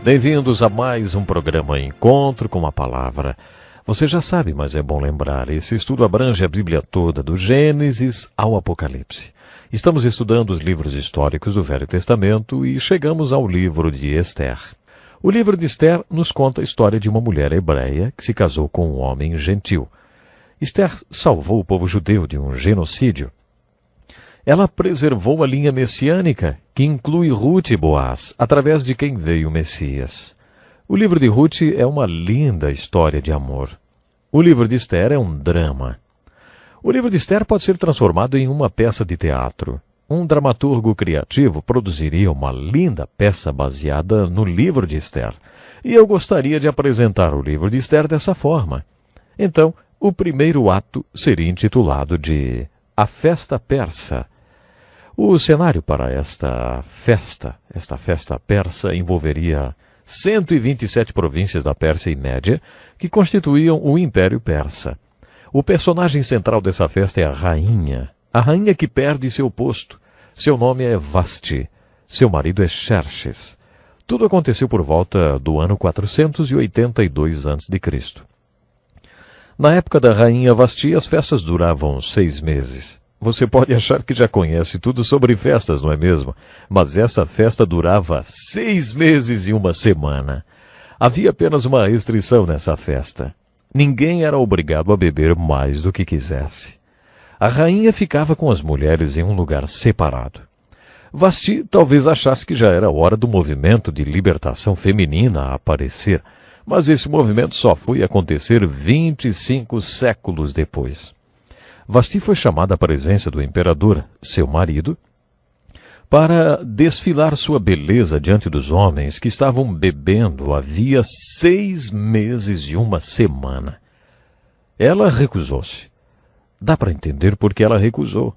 Bem-vindos a mais um programa Encontro com a Palavra. Você já sabe, mas é bom lembrar, esse estudo abrange a Bíblia toda, do Gênesis ao Apocalipse. Estamos estudando os livros históricos do Velho Testamento e chegamos ao livro de Esther. O livro de Esther nos conta a história de uma mulher hebreia que se casou com um homem gentil. Esther salvou o povo judeu de um genocídio. Ela preservou a linha messiânica, que inclui Ruth e Boaz, através de quem veio o Messias. O livro de Ruth é uma linda história de amor. O livro de Esther é um drama. O livro de Esther pode ser transformado em uma peça de teatro. Um dramaturgo criativo produziria uma linda peça baseada no livro de Esther. E eu gostaria de apresentar o livro de Esther dessa forma. Então, o primeiro ato seria intitulado de A Festa Persa. O cenário para esta festa persa, envolveria 127 províncias da Pérsia e Média, que constituíam o Império Persa. O personagem central dessa festa é a rainha que perde seu posto. Seu nome é Vasti, seu marido é Xerxes. Tudo aconteceu por volta do ano 482 a.C. Na época da rainha Vasti, as festas duravam 6 meses. Você pode achar que já conhece tudo sobre festas, não é mesmo? Mas essa festa durava 6 meses e 1 semana. Havia apenas uma restrição nessa festa. Ninguém era obrigado a beber mais do que quisesse. A rainha ficava com as mulheres em um lugar separado. Vasti talvez achasse que já era hora do movimento de libertação feminina aparecer, mas esse movimento só foi acontecer 25 séculos depois. Vasti foi chamada à presença do imperador, seu marido, para desfilar sua beleza diante dos homens que estavam bebendo havia 6 meses e 1 semana. Ela recusou-se. Dá para entender por que ela recusou.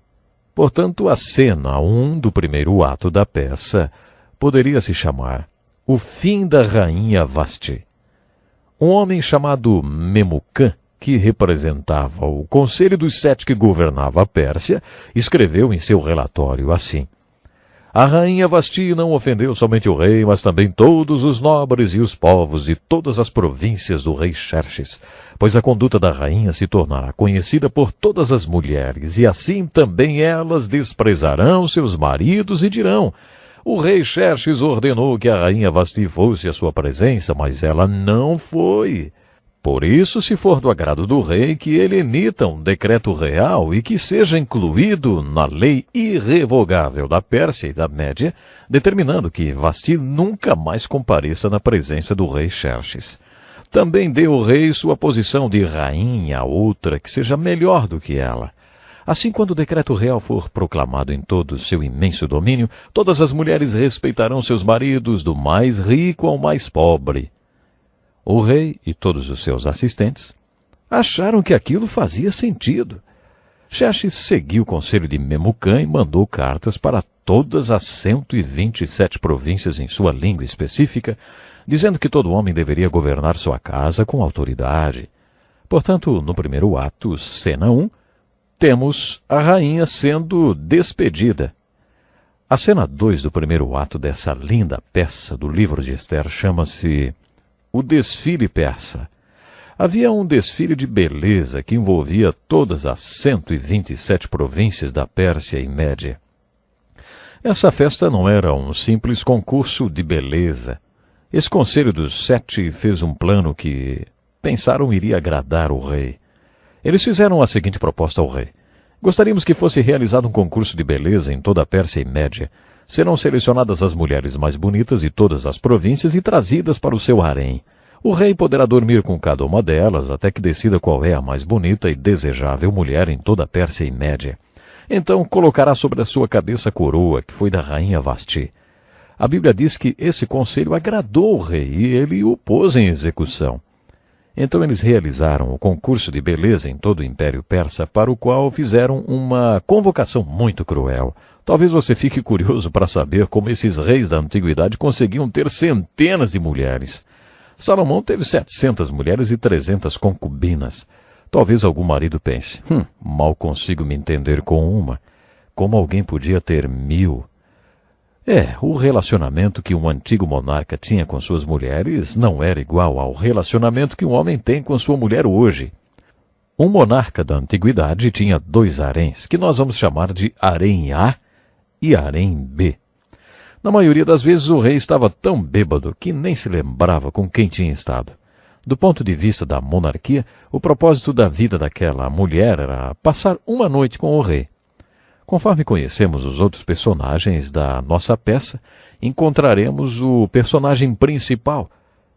Portanto, a cena 1 do primeiro ato da peça poderia se chamar O Fim da Rainha Vasti. Um homem chamado Memucã, que representava o Conselho dos 7 que governava a Pérsia, escreveu em seu relatório assim: A rainha Vasti não ofendeu somente o rei, mas também todos os nobres e os povos de todas as províncias do rei Xerxes, pois a conduta da rainha se tornará conhecida por todas as mulheres, e assim também elas desprezarão seus maridos e dirão: O rei Xerxes ordenou que a rainha Vasti fosse à sua presença, mas ela não foi. Por isso, se for do agrado do rei, que ele emita um decreto real e que seja incluído na lei irrevogável da Pérsia e da Média, determinando que Vasti nunca mais compareça na presença do rei Xerxes. Também dê ao rei sua posição de rainha a outra que seja melhor do que ela. Assim, quando o decreto real for proclamado em todo o seu imenso domínio, todas as mulheres respeitarão seus maridos, do mais rico ao mais pobre. O rei e todos os seus assistentes acharam que aquilo fazia sentido. Xerxes seguiu o conselho de Memucã e mandou cartas para todas as 127 províncias em sua língua específica, dizendo que todo homem deveria governar sua casa com autoridade. Portanto, no primeiro ato, cena 1, temos a rainha sendo despedida. A cena 2 do primeiro ato dessa linda peça do livro de Esther chama-se O Desfile Persa. Havia um desfile de beleza que envolvia todas as 127 províncias da Pérsia e Média. Essa festa não era um simples concurso de beleza. Esse conselho dos 7 fez um plano que pensaram iria agradar o rei. Eles fizeram a seguinte proposta ao rei: Gostaríamos que fosse realizado um concurso de beleza em toda a Pérsia e Média. Serão selecionadas as mulheres mais bonitas de todas as províncias e trazidas para o seu harém. O rei poderá dormir com cada uma delas até que decida qual é a mais bonita e desejável mulher em toda a Pérsia e Média. Então colocará sobre a sua cabeça a coroa, que foi da rainha Vasti. A Bíblia diz que esse conselho agradou o rei e ele o pôs em execução. Então eles realizaram o concurso de beleza em todo o Império Persa, para o qual fizeram uma convocação muito cruel. Talvez você fique curioso para saber como esses reis da antiguidade conseguiam ter centenas de mulheres. Salomão teve 700 mulheres e 300 concubinas. Talvez algum marido pense, mal consigo me entender com uma. Como alguém podia ter 1000? O relacionamento que um antigo monarca tinha com suas mulheres não era igual ao relacionamento que um homem tem com sua mulher hoje. Um monarca da antiguidade tinha 2 haréns, que nós vamos chamar de harém A e harém B. Na maioria das vezes o rei estava tão bêbado que nem se lembrava com quem tinha estado. Do ponto de vista da monarquia, o propósito da vida daquela mulher era passar uma noite com o rei. Conforme conhecemos os outros personagens da nossa peça, encontraremos o personagem principal,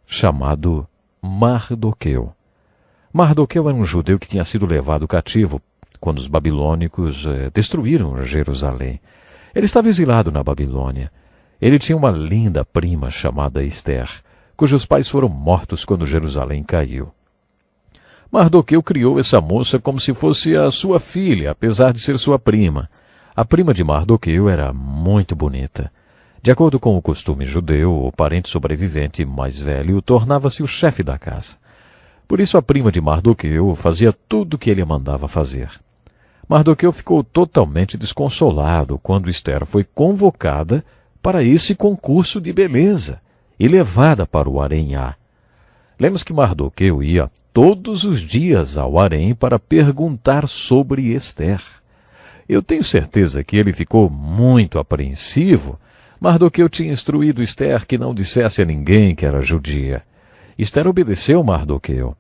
chamado Mardoqueu. Mardoqueu era um judeu que tinha sido levado cativo quando os babilônicos destruíram Jerusalém. Ele estava exilado na Babilônia. Ele tinha uma linda prima chamada Ester, cujos pais foram mortos quando Jerusalém caiu. Mardoqueu criou essa moça como se fosse a sua filha, apesar de ser sua prima. A prima de Mardoqueu era muito bonita. De acordo com o costume judeu, o parente sobrevivente mais velho tornava-se o chefe da casa. Por isso a prima de Mardoqueu fazia tudo o que ele a mandava fazer. Mardoqueu ficou totalmente desconsolado quando Ester foi convocada para esse concurso de beleza e levada para o harém A. Lemos que Mardoqueu ia todos os dias ao harém para perguntar sobre Ester. Eu tenho certeza que ele ficou muito apreensivo. Mardoqueu tinha instruído Ester que não dissesse a ninguém que era judia. Ester obedeceu Mardoqueu.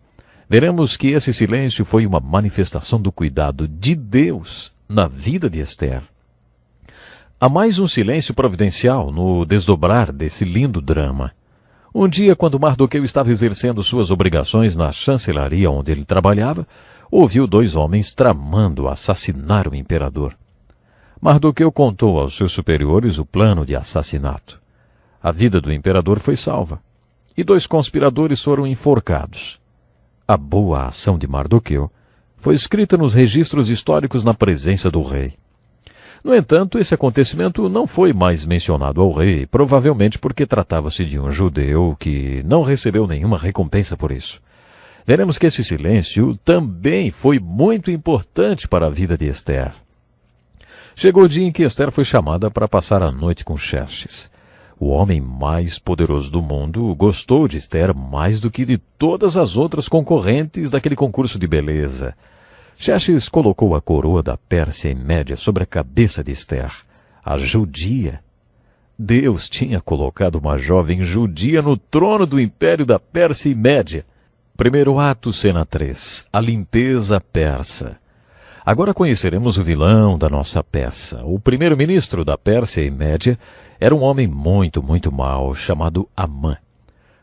Veremos que esse silêncio foi uma manifestação do cuidado de Deus na vida de Ester. Há mais um silêncio providencial no desdobrar desse lindo drama. Um dia, quando Mardoqueu estava exercendo suas obrigações na chancelaria onde ele trabalhava, ouviu 2 homens tramando assassinar o imperador. Mardoqueu contou aos seus superiores o plano de assassinato. A vida do imperador foi salva, e 2 conspiradores foram enforcados. A boa ação de Mardoqueu foi escrita nos registros históricos na presença do rei. No entanto, esse acontecimento não foi mais mencionado ao rei, provavelmente porque tratava-se de um judeu que não recebeu nenhuma recompensa por isso. Veremos que esse silêncio também foi muito importante para a vida de Ester. Chegou o dia em que Ester foi chamada para passar a noite com Xerxes. O homem mais poderoso do mundo gostou de Ester mais do que de todas as outras concorrentes daquele concurso de beleza. Xerxes colocou a coroa da Pérsia e Média sobre a cabeça de Ester, a judia. Deus tinha colocado uma jovem judia no trono do império da Pérsia e Média. Primeiro ato, cena 3. A limpeza persa. Agora conheceremos o vilão da nossa peça. O primeiro-ministro da Pérsia e Média era um homem muito mau, chamado Amã.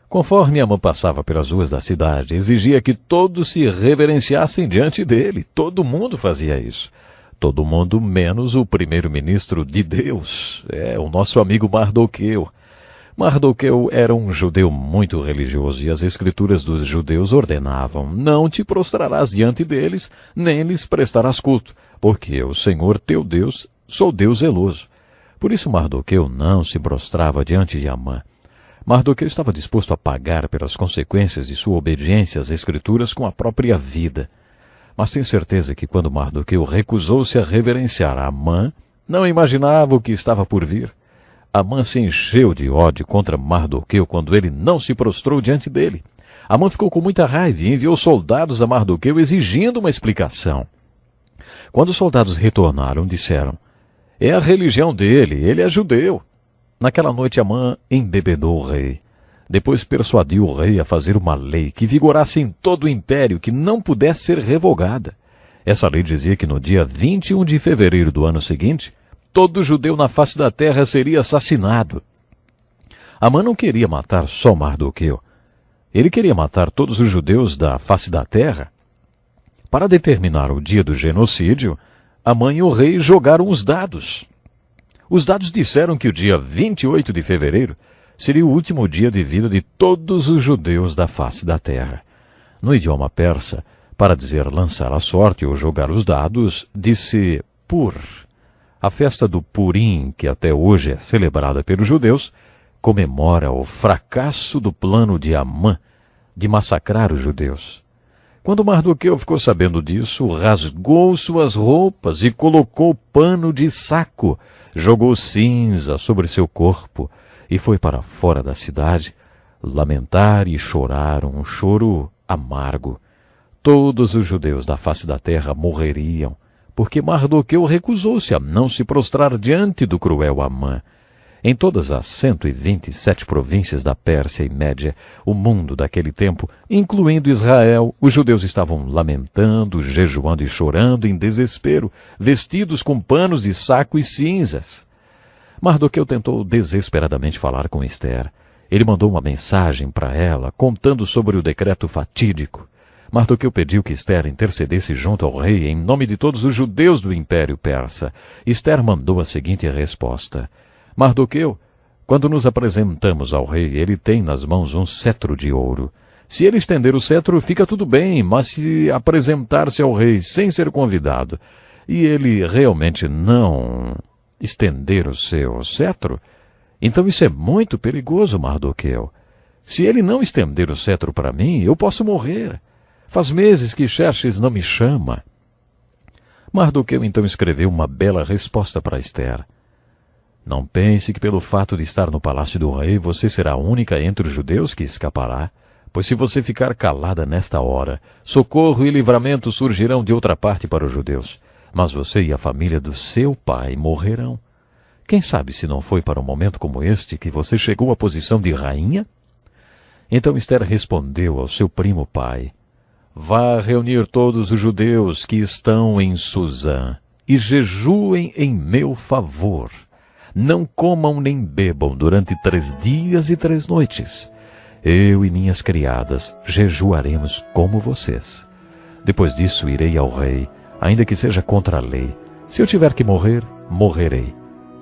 Conforme Amã passava pelas ruas da cidade, exigia que todos se reverenciassem diante dele. Todo mundo fazia isso. Todo mundo menos o primeiro-ministro de Deus. O nosso amigo Mardoqueu. Mardoqueu era um judeu muito religioso e as escrituras dos judeus ordenavam: não te prostrarás diante deles, nem lhes prestarás culto, porque eu, Senhor teu Deus, sou Deus zeloso. Por isso Mardoqueu não se prostrava diante de Amã. Mardoqueu estava disposto a pagar pelas consequências de sua obediência às escrituras com a própria vida. Mas tenho certeza que quando Mardoqueu recusou-se a reverenciar Amã, não imaginava o que estava por vir. Amã se encheu de ódio contra Mardoqueu quando ele não se prostrou diante dele. Amã ficou com muita raiva e enviou soldados a Mardoqueu exigindo uma explicação. Quando os soldados retornaram, disseram: é a religião dele, ele é judeu. Naquela noite Amã embebedou o rei. Depois persuadiu o rei a fazer uma lei que vigorasse em todo o império, que não pudesse ser revogada. Essa lei dizia que no dia 21 de fevereiro do ano seguinte, todo judeu na face da terra seria assassinado. Amã não queria matar só Mardoqueu. Ele queria matar todos os judeus da face da terra. Para determinar o dia do genocídio, Amã e o rei jogaram os dados. Os dados disseram que o dia 28 de fevereiro seria o último dia de vida de todos os judeus da face da terra. No idioma persa, para dizer lançar a sorte ou jogar os dados, disse Pur. A festa do Purim, que até hoje é celebrada pelos judeus, comemora o fracasso do plano de Amã de massacrar os judeus. Quando Mardoqueu ficou sabendo disso, rasgou suas roupas e colocou pano de saco, jogou cinza sobre seu corpo e foi para fora da cidade lamentar e chorar um choro amargo. Todos os judeus da face da terra morreriam, porque Mardoqueu recusou-se a não se prostrar diante do cruel Amã. Em todas as 127 províncias da Pérsia e Média, o mundo daquele tempo, incluindo Israel, os judeus estavam lamentando, jejuando e chorando em desespero, vestidos com panos de saco e cinzas. Mardoqueu tentou desesperadamente falar com Ester. Ele mandou uma mensagem para ela, contando sobre o decreto fatídico. Mardoqueu pediu que Ester intercedesse junto ao rei em nome de todos os judeus do Império Persa. Ester mandou a seguinte resposta: Mardoqueu, quando nos apresentamos ao rei, ele tem nas mãos um cetro de ouro. Se ele estender o cetro, fica tudo bem, mas se apresentar-se ao rei sem ser convidado, e ele realmente não estender o seu cetro, então isso é muito perigoso, Mardoqueu. Se ele não estender o cetro para mim, eu posso morrer. Faz meses que Xerxes não me chama. Mardoqueu então escreveu uma bela resposta para Ester. Não pense que pelo fato de estar no palácio do rei, você será a única entre os judeus que escapará, pois se você ficar calada nesta hora, socorro e livramento surgirão de outra parte para os judeus, mas você e a família do seu pai morrerão. Quem sabe se não foi para um momento como este que você chegou à posição de rainha? Então Ester respondeu ao seu primo pai: Vá reunir todos os judeus que estão em Suzã e jejuem em meu favor. Não comam nem bebam durante 3 dias e 3 noites. Eu e minhas criadas jejuaremos como vocês. Depois disso irei ao rei, ainda que seja contra a lei. Se eu tiver que morrer, morrerei.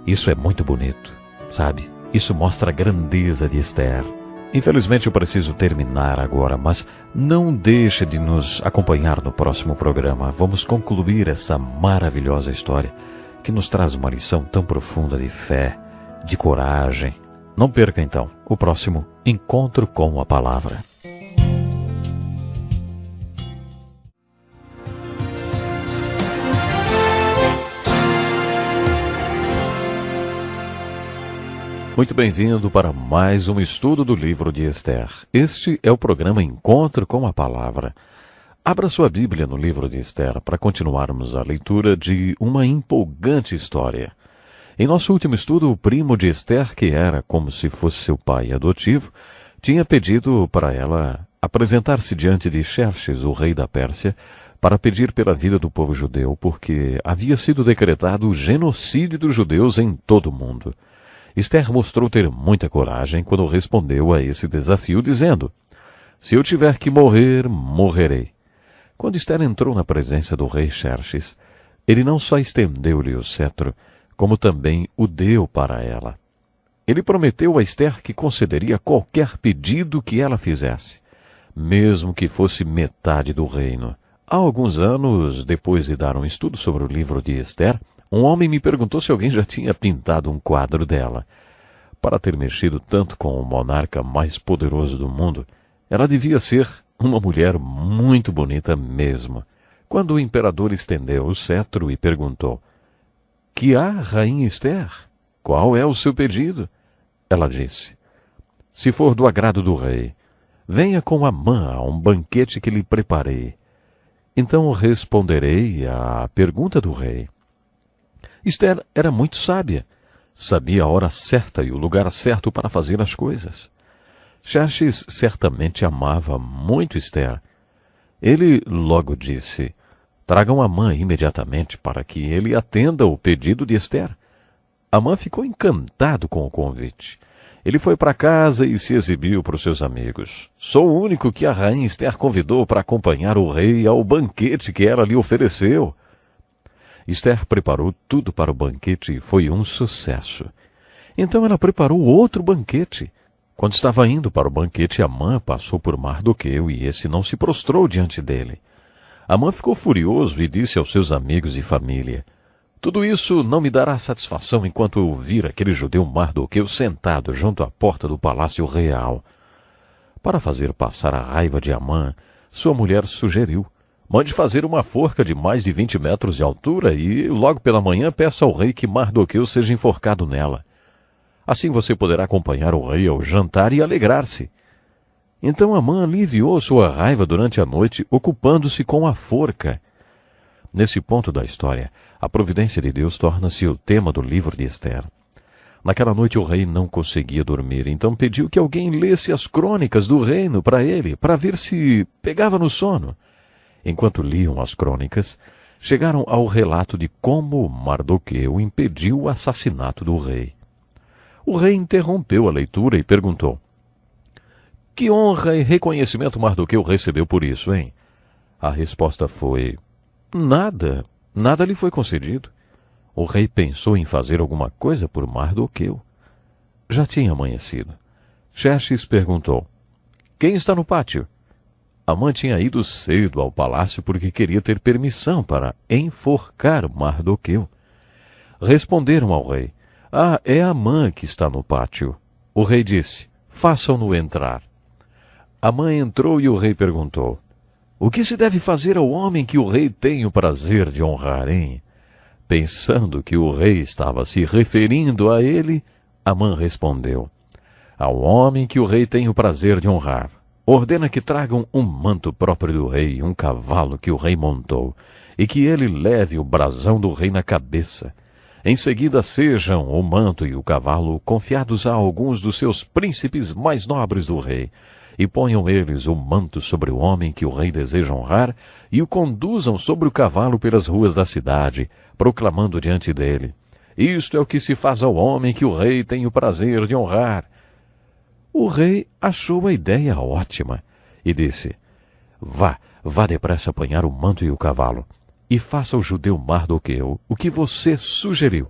Isso é muito bonito, sabe? Isso mostra a grandeza de Ester. Infelizmente eu preciso terminar agora, mas não deixe de nos acompanhar no próximo programa. Vamos concluir essa maravilhosa história que nos traz uma lição tão profunda de fé, de coragem. Não perca então o próximo Encontro com a Palavra. Muito bem-vindo para mais um estudo do livro de Ester. Este é o programa Encontro com a Palavra. Abra sua Bíblia no livro de Ester para continuarmos a leitura de uma empolgante história. Em nosso último estudo, o primo de Ester, que era como se fosse seu pai adotivo, tinha pedido para ela apresentar-se diante de Xerxes, o rei da Pérsia, para pedir pela vida do povo judeu, porque havia sido decretado o genocídio dos judeus em todo o mundo. Ester mostrou ter muita coragem quando respondeu a esse desafio, dizendo: Se eu tiver que morrer, morrerei. Quando Ester entrou na presença do rei Xerxes, ele não só estendeu-lhe o cetro, como também o deu para ela. Ele prometeu a Ester que concederia qualquer pedido que ela fizesse, mesmo que fosse metade do reino. Há alguns anos, depois de dar um estudo sobre o livro de Ester, um homem me perguntou se alguém já tinha pintado um quadro dela. Para ter mexido tanto com o monarca mais poderoso do mundo, ela devia ser uma mulher muito bonita mesmo. Quando o imperador estendeu o cetro e perguntou: Que há, rainha Ester? Qual é o seu pedido? Ela disse: Se for do agrado do rei, venha com Amã a um banquete que lhe preparei. Então responderei à pergunta do rei. Ester era muito sábia. Sabia a hora certa e o lugar certo para fazer as coisas. Xerxes certamente amava muito Ester. Ele logo disse: Tragam Amã imediatamente para que ele atenda o pedido de Ester. Amã ficou encantado com o convite. Ele foi para casa e se exibiu para os seus amigos. Sou o único que a rainha Ester convidou para acompanhar o rei ao banquete que ela lhe ofereceu. Ester preparou tudo para o banquete e foi um sucesso. Então ela preparou outro banquete. Quando estava indo para o banquete, Amã passou por Mardoqueu e esse não se prostrou diante dele. Amã ficou furioso e disse aos seus amigos e família: Tudo isso não me dará satisfação enquanto eu vir aquele judeu Mardoqueu sentado junto à porta do palácio real. Para fazer passar a raiva de Amã, Sua mulher sugeriu: mande fazer uma forca de mais de 20 metros de altura e, logo pela manhã, peça ao rei que Mardoqueu seja enforcado nela. Assim você poderá acompanhar o rei ao jantar e alegrar-se. Então Amã aliviou sua raiva durante a noite, ocupando-se com a forca. Nesse ponto da história, a providência de Deus torna-se o tema do livro de Ester. Naquela noite o rei não conseguia dormir, então pediu que alguém lesse as crônicas do reino para ele, para ver se pegava no sono. Enquanto liam as crônicas, chegaram ao relato de como Mardoqueu impediu o assassinato do rei. O rei interrompeu a leitura e perguntou: que honra e reconhecimento Mardoqueu recebeu por isso, hein? A resposta foi: nada lhe foi concedido. O rei pensou em fazer alguma coisa por Mardoqueu. Já tinha amanhecido. Xerxes perguntou: quem está no pátio? Amã tinha ido cedo ao palácio porque queria ter permissão para enforcar Mardoqueu. Responderam ao rei: é Amã que está no pátio. O rei disse: façam-no entrar. Amã entrou e o rei perguntou: o que se deve fazer ao homem que o rei tem o prazer de honrar, hein? Pensando que o rei estava se referindo a ele, Amã respondeu: ao homem que o rei tem o prazer de honrar, ordena que tragam um manto próprio do rei, um cavalo que o rei montou, e que ele leve o brasão do rei na cabeça. Em seguida sejam o manto e o cavalo confiados a alguns dos seus príncipes mais nobres do rei, e ponham eles o manto sobre o homem que o rei deseja honrar, e o conduzam sobre o cavalo pelas ruas da cidade, proclamando diante dele: isto é o que se faz ao homem que o rei tem o prazer de honrar. O rei achou a ideia ótima e disse: vá depressa apanhar o manto e o cavalo, e faça ao judeu Mardoqueu o que você sugeriu.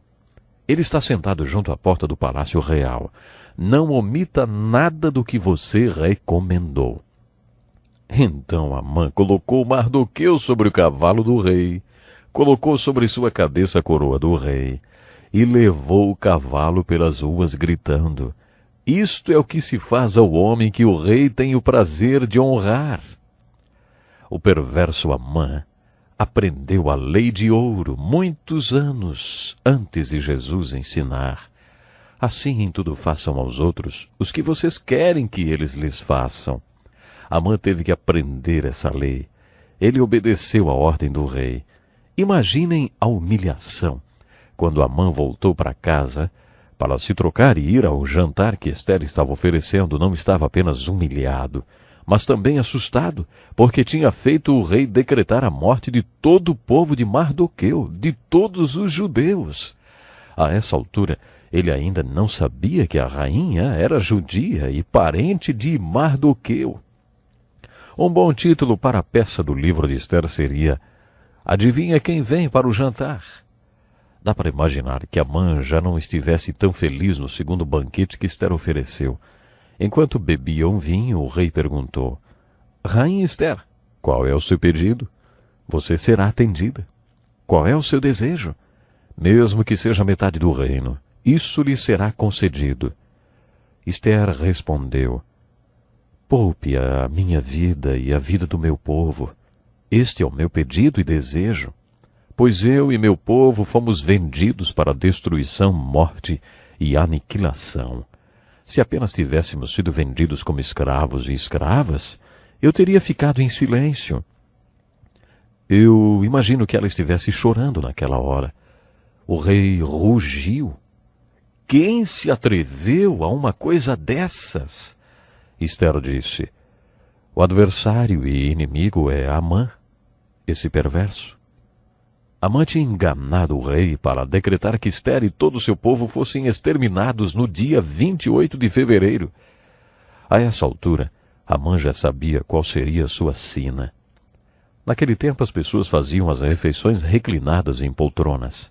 Ele está sentado junto à porta do palácio real. Não omita nada do que você recomendou. Então Amã colocou Mardoqueu sobre o cavalo do rei, colocou sobre sua cabeça a coroa do rei, e levou o cavalo pelas ruas gritando: isto é o que se faz ao homem que o rei tem o prazer de honrar. O perverso Amã aprendeu a lei de ouro muitos anos antes de Jesus ensinar. Assim em tudo façam aos outros os que vocês querem que eles lhes façam. Amã teve que aprender essa lei. Ele obedeceu à ordem do rei. Imaginem a humilhação quando Amã voltou para casa para se trocar e ir ao jantar que Ester estava oferecendo. Não estava apenas humilhado, mas também assustado, porque tinha feito o rei decretar a morte de todo o povo de Mardoqueu, de todos os judeus. A essa altura, ele ainda não sabia que a rainha era judia e parente de Mardoqueu. Um bom título para a peça do livro de Ester seria: adivinha quem vem para o jantar? Dá para imaginar que Amã já não estivesse tão feliz no segundo banquete que Ester ofereceu. Enquanto bebiam vinho, o rei perguntou: rainha Ester, qual é o seu pedido? Você será atendida. Qual é o seu desejo? Mesmo que seja metade do reino, isso lhe será concedido. Ester respondeu: poupe a minha vida e a vida do meu povo. Este é o meu pedido e desejo, pois eu e meu povo fomos vendidos para destruição, morte e aniquilação. Se apenas tivéssemos sido vendidos como escravos e escravas, eu teria ficado em silêncio. Eu imagino que ela estivesse chorando naquela hora. O rei rugiu. Quem se atreveu a uma coisa dessas? Ester disse: o adversário e inimigo é Amã, esse perverso. Amã tinha enganado o rei para decretar que Ester e todo o seu povo fossem exterminados no dia 28 de fevereiro. A essa altura, Amã já sabia qual seria a sua sina. Naquele tempo as pessoas faziam as refeições reclinadas em poltronas.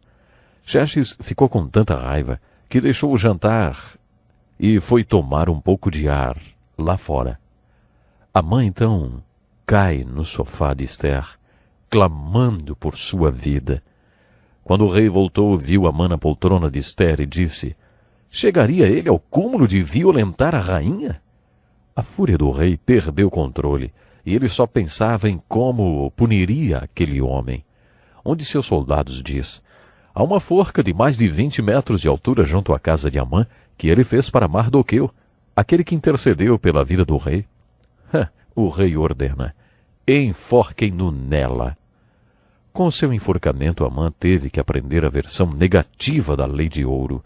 Xerxes ficou com tanta raiva que deixou o jantar e foi tomar um pouco de ar lá fora. Amã então cai no sofá de Ester, clamando por sua vida. Quando o rei voltou, viu Amã na poltrona de Ester e disse: chegaria ele ao cúmulo de violentar a rainha? A fúria do rei perdeu o controle e ele só pensava em como puniria aquele homem. Um de seus soldados diz: há uma forca de mais de 20 metros de altura junto à casa de Amã, que ele fez para Mardoqueu, aquele que intercedeu pela vida do rei. O rei ordena: enforquem-no nela. Com seu enforcamento, Amã teve que aprender a versão negativa da lei de ouro.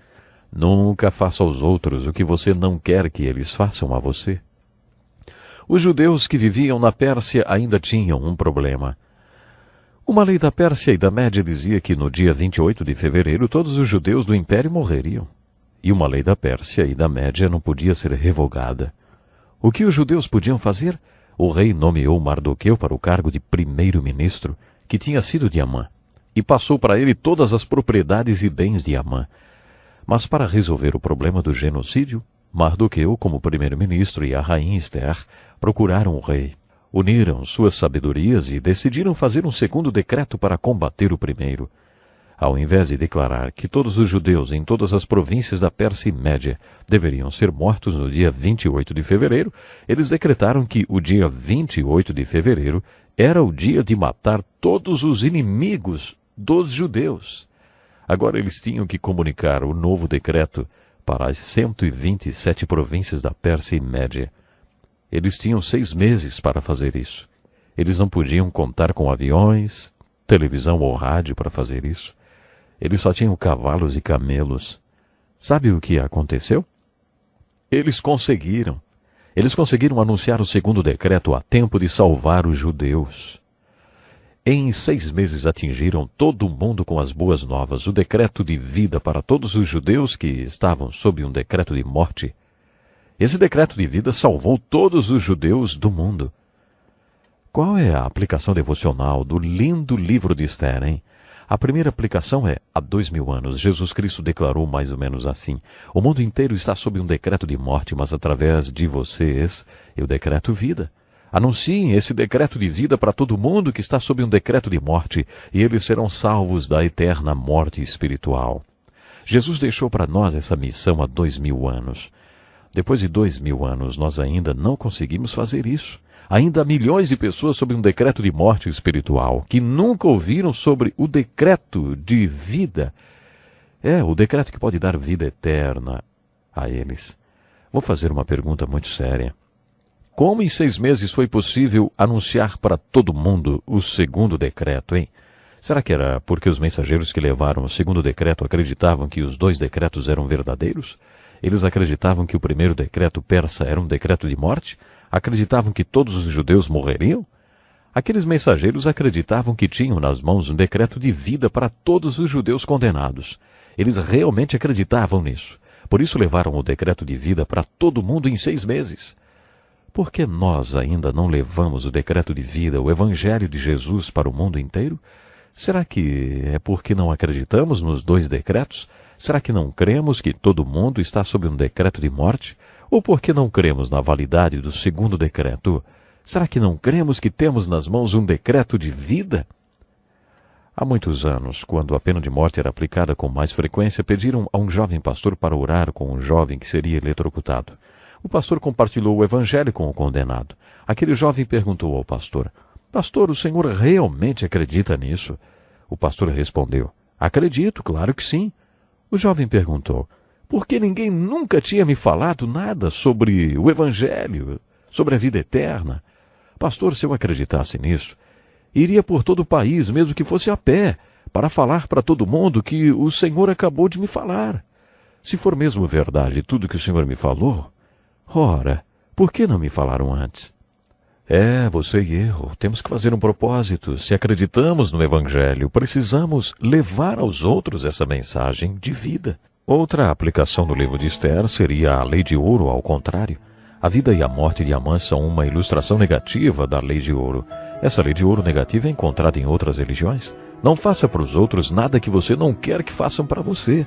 Nunca faça aos outros o que você não quer que eles façam a você. Os judeus que viviam na Pérsia ainda tinham um problema. Uma lei da Pérsia e da Média dizia que no dia 28 de fevereiro todos os judeus do Império morreriam. E uma lei da Pérsia e da Média não podia ser revogada. O que os judeus podiam fazer? O rei nomeou Mardoqueu para o cargo de primeiro-ministro, que tinha sido de Amã, e passou para ele todas as propriedades e bens de Amã. Mas para resolver o problema do genocídio, Mardoqueu, como primeiro-ministro, e a rainha Ester procuraram o rei. Uniram suas sabedorias e decidiram fazer um segundo decreto para combater o primeiro. Ao invés de declarar que todos os judeus em todas as províncias da Pérsia e Média deveriam ser mortos no dia 28 de fevereiro, eles decretaram que o dia 28 de fevereiro era o dia de matar todos os inimigos dos judeus. Agora eles tinham que comunicar o novo decreto para as 127 províncias da Pérsia e Média. Eles tinham 6 meses para fazer isso. Eles não podiam contar com aviões, televisão ou rádio para fazer isso. Eles só tinham cavalos e camelos. Sabe o que aconteceu? Eles conseguiram. Eles conseguiram anunciar o segundo decreto a tempo de salvar os judeus. Em 6 meses atingiram todo o mundo com as boas novas, o decreto de vida para todos os judeus que estavam sob um decreto de morte. Esse decreto de vida salvou todos os judeus do mundo. Qual é a aplicação devocional do lindo livro de Ester, hein? A primeira aplicação é: há 2000 anos, Jesus Cristo declarou mais ou menos assim: o mundo inteiro está sob um decreto de morte, mas através de vocês eu decreto vida. Anunciem esse decreto de vida para todo mundo que está sob um decreto de morte, e eles serão salvos da eterna morte espiritual. Jesus deixou para nós essa missão há 2000 anos. Depois de 2000 anos, nós ainda não conseguimos fazer isso. Ainda há milhões de pessoas sob um decreto de morte espiritual, que nunca ouviram sobre o decreto de vida. O decreto que pode dar vida eterna a eles. Vou fazer uma pergunta muito séria. Como em 6 meses foi possível anunciar para todo mundo o segundo decreto, hein? Será que era porque os mensageiros que levaram o segundo decreto acreditavam que os 2 decretos eram verdadeiros? Eles acreditavam que o primeiro decreto persa era um decreto de morte? Acreditavam que todos os judeus morreriam? Aqueles mensageiros acreditavam que tinham nas mãos um decreto de vida para todos os judeus condenados. Eles realmente acreditavam nisso. Por isso levaram o decreto de vida para todo mundo em 6 meses. Por que nós ainda não levamos o decreto de vida, o Evangelho de Jesus, para o mundo inteiro? Será que é porque não acreditamos nos 2 decretos? Será que não cremos que todo mundo está sob um decreto de morte? Ou porque não cremos na validade do segundo decreto? Será que não cremos que temos nas mãos um decreto de vida? Há muitos anos, quando a pena de morte era aplicada com mais frequência, pediram a um jovem pastor para orar com um jovem que seria eletrocutado. O pastor compartilhou o evangelho com o condenado. Aquele jovem perguntou ao pastor: Pastor, o senhor realmente acredita nisso? O pastor respondeu: Acredito, claro que sim. O jovem perguntou: Por que ninguém nunca tinha me falado nada sobre o evangelho, sobre a vida eterna? Pastor, se eu acreditasse nisso, iria por todo o país, mesmo que fosse a pé, para falar para todo mundo que o Senhor acabou de me falar. Se for mesmo verdade tudo que o Senhor me falou, ora, por que não me falaram antes? Você e eu temos que fazer um propósito. Se acreditamos no Evangelho, precisamos levar aos outros essa mensagem de vida. Outra aplicação do livro de Ester seria a lei de ouro ao contrário. A vida e a morte de Amã são uma ilustração negativa da lei de ouro. Essa lei de ouro negativa é encontrada em outras religiões. Não faça para os outros nada que você não quer que façam para você.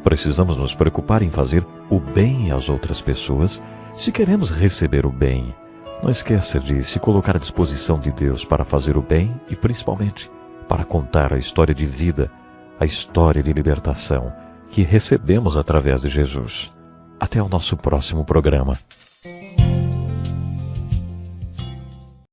Precisamos nos preocupar em fazer o bem às outras pessoas se queremos receber o bem. Não esqueça de se colocar à disposição de Deus para fazer o bem e, principalmente, para contar a história de vida, a história de libertação que recebemos através de Jesus. Até o nosso próximo programa.